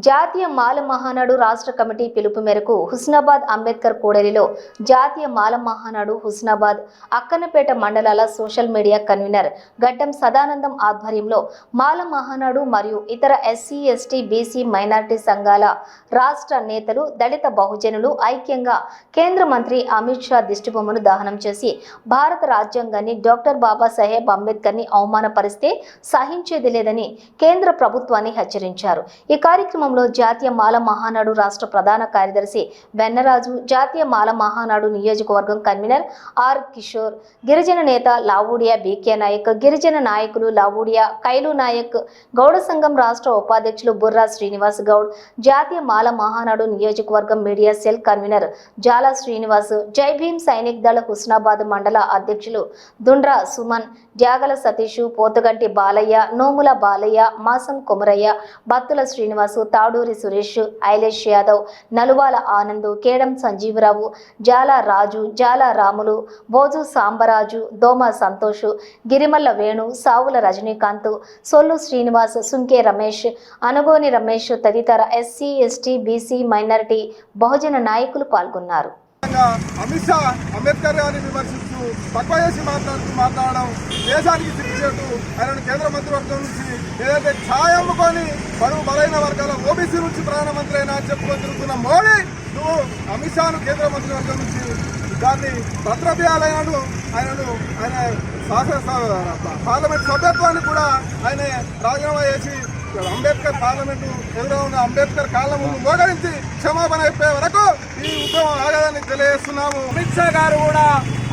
జాతీయ మాల మహానాడు రాష్ట్ర కమిటీ పిలుపు మేరకు హుస్నాబాద్ అంబేద్కర్ కూడలిలో జాతీయ మాల మహానాడు హుస్నాబాద్ అక్కన్నపేట మండలాల సోషల్ మీడియా కన్వీనర్ గడ్డం సదానందం ఆధ్వర్యంలో మాల మహానాడు మరియు ఇతర ఎస్సీ ఎస్టీ బీసీ మైనారిటీ సంఘాల రాష్ట్ర నేతలు దళిత బహుజనులు ఐక్యంగా కేంద్ర మంత్రి అమిత్ షా దిష్టిబొమ్మను దహనం చేసి భారత రాజ్యాంగాన్ని డాక్టర్ బాబాసాహెబ్ అంబేద్కర్ ని అవమానపరిస్తే సహించేది లేదని కేంద్ర ప్రభుత్వాన్ని హెచ్చరించారు। ఈ కార్యక్రమంలో జాతీయ మాల మహానాడు రాష్ట్ర ప్రధాన కార్యదర్శి వెన్నరాజు, జాతీయ మాల మహానాడు నియోజకవర్గం కన్వీనర్ ఆర్ కిషోర్, గిరిజన నేత లావూడియా బీకే నాయక్, గిరిజన నాయకులు లావూడియా కైలు నాయక్, గౌడ సంఘం రాష్ట్ర ఉపాధ్యక్షులు బుర్రా శ్రీనివాస్ గౌడ్, జాతీయ మాల మహానాడు నియోజకవర్గం మీడియా సెల్ కన్వీనర్ జాలా శ్రీనివాస్, జై భీమ్ సైనిక్ దళ హుస్నాబాద్ మండల అధ్యక్షులు దుండ్రా సుమన్, జ్యాగల సతీషు, పోతుగంటి బాలయ్య, నోముల బాలయ్య, మాసం కుమరయ్య, బత్తుల శ్రీనివాసు, తాడూరి సురేష్, ఐలేష్ యాదవ్, నలువాల ఆనంద్, కేడం సంజీవరావు, జాల రాజు, జాల రాములు, బోజు సాంబరాజు, దోమ సంతోష్, గిరిమల్ల వేణు, సావుల రజనీకాంత్, సొల్లు శ్రీనివాస్, సుంకే రమేష్, అనుగోని రమేష్ తదితర ఎస్సీ ఎస్టీ బీసీ మైనారిటీ బహుజన నాయకులు పాల్గొన్నారు। అమిత్ షా అంబేద్కర్ గారిని విమర్శిస్తూ తక్కువ చేసి మాట్లాడడం దేశానికి సిగ్గుచేటు। ఆయన కేంద్ర మంత్రివర్గం నుంచి ఏదైతే ఛాయ్ అమ్ముకొని బడుగు బలైన వర్గాల ఓబీసీ నుంచి ప్రధానమంత్రి అయినా చెప్పుకొని తిరుగుతున్న మోడీ, నువ్వు అమిత్ షాను కేంద్ర మంత్రివర్గం నుంచి దాన్ని భద్రపేయాలైనను ఆయన పార్లమెంట్ సభ్యత్వాన్ని కూడా ఆయన రాజీనామా చేసి అంబేద్కర్ పార్లమెంటు ఎదురు ఉన్న అంబేద్కర్ కాళ్ళ ముందు మోగరించి క్షమాపణ అయిపోయే వరకు ఈ ఉద్యమం ఆగదని తెలియజేస్తున్నాము। అమిత్ షా గారు కూడా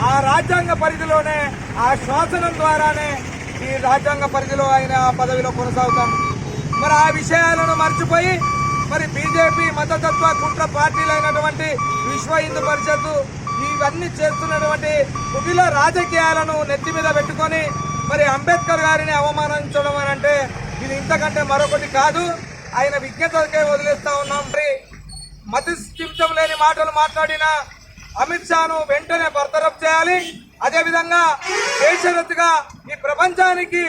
ఆ రాజ్యాంగ పరిధిలోనే, ఆ శాసనం ద్వారానే ఈ రాజ్యాంగ పరిధిలో ఆయన పదవిలో కొనసాగుతాం। మరి ఆ విషయాలను మర్చిపోయి మరి బీజేపీ మతతత్వ కుట్ర పార్టీలైనటువంటి విశ్వ హిందూ పరిషత్తు ఇవన్నీ చేస్తున్నటువంటి కుటిల రాజకీయాలను నెత్తి మీద పెట్టుకొని మరి అంబేద్కర్ గారిని అవమానించడం అని అంటే ఇది ఇంతకంటే మరొకటి కాదు। ఆయన విజ్ఞతకే వదిలేస్తా ఉన్నాం। మరి మతిస్థిమితం లేని మాటలు మాట్లాడిన అమిత్ షాను వెంటనే బర్తరఫ్ చేయాలి। అదేవిధంగా దేశరత్తుగా ఈ ప్రపంచానికి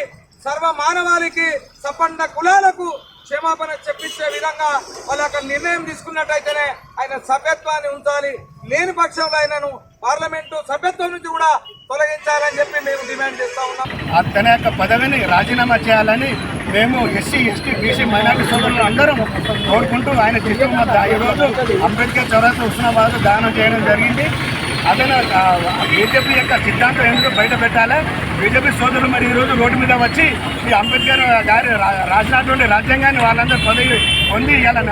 సర్వ మానవాళికి సపన్న కులాలకు క్షమాపణ చెప్పించే విధంగా వాళ్ళు అక్కడ నిర్ణయం తీసుకున్నట్టయితేనే ఆయన సభ్యత్వాన్ని ఉంచాలి, లేని పక్షంలో ఆయనను పార్లమెంటు సభ్యత్వం నుంచి కూడా తొలగించాలని చెప్పి మేము డిమాండ్ చేస్తా ఉన్నాం। తన యొక్క పదవిని రాజీనామా చేయాలని మేము ఎస్సీ ఎస్టీ బీసీ మైనారిటీ సోదరులు అందరం కోరుకుంటూ ఆయన దిష్టిబొమ్మ ఈరోజు అంబేద్కర్ చౌరస్తా హుస్నాబాద్ దానం చేయడం జరిగింది। అతను బీజేపీ యొక్క సిద్ధాంతం ఎందుకు బయట పెట్టాలి, బీజేపీ సోదరులు మరి ఈరోజు రోడ్డు మీద వచ్చి ఈ అంబేద్కర్ గారి రాసినటువంటి రాజ్యాంగాన్ని వాళ్ళందరూ పదవి పొంది ఇలా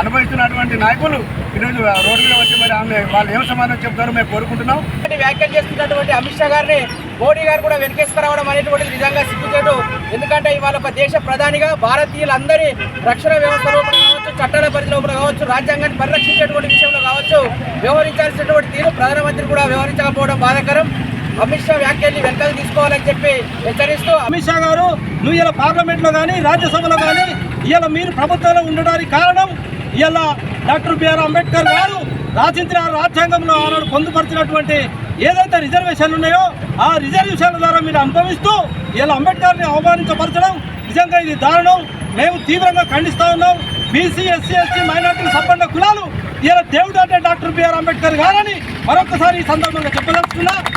అనుభవిస్తున్నటువంటి నాయకులు ఈరోజు రోడ్డు మీద వచ్చి మరి వాళ్ళు ఏం సమాధానం చెప్తారో మేము కోరుకుంటున్నాం। వ్యాఖ్యలు చేస్తున్నటువంటి అమిత్ షా గారిని మోడీ గారు కూడా వెనకేసుకురావడం అనేటువంటిది నిజంగా సిగ్గుచేటు। ఎందుకంటే ఇవాళ ఒక దేశ ప్రధానిగా భారతీయులందరి రక్షణ వ్యవస్థ లోపల కావచ్చు, చట్టాల పరిధి లోపల కావచ్చు, రాజ్యాంగాన్ని పరిరక్షించేటువంటి విషయంలో కావచ్చు వ్యవహరించాల్సినటువంటి తీరు ప్రధానమంత్రి కూడా వ్యవహరించకపోవడం బాధాకరం। అమిత్ షా వ్యాఖ్యల్ని వెనకాల తీసుకోవాలని చెప్పి హెచ్చరిస్తూ, అమిత్ షా గారు నువ్వు ఇలా పార్లమెంట్లో కానీ రాజ్యసభలో కానీ ఇలా మీరు ప్రభుత్వంలో ఉండడానికి కారణం ఇలా డాక్టర్ బిఆర్ అంబేద్కర్ గారు రాసించిన రాజ్యాంగంలో ఆనాడు పొందుపరిచినటువంటి ఏదైతే రిజర్వేషన్లు ఉన్నాయో ఆ రిజర్వేషన్ల ద్వారా మీరు అనుభవిస్తూ ఇలా అంబేద్కర్ని అవమానించపరచడం నిజంగా ఇది దారుణం। మేము తీవ్రంగా ఖండిస్తూ ఉన్నాం। బీసీ ఎస్సీ ఎస్టీ మైనార్టీ సంపన్న కులాలు ఇలా దేవుడు అంటే డాక్టర్ బిఆర్ అంబేద్కర్ గారని మరొకసారి ఈ సందర్భంగా చెప్పదలుచుకున్నా।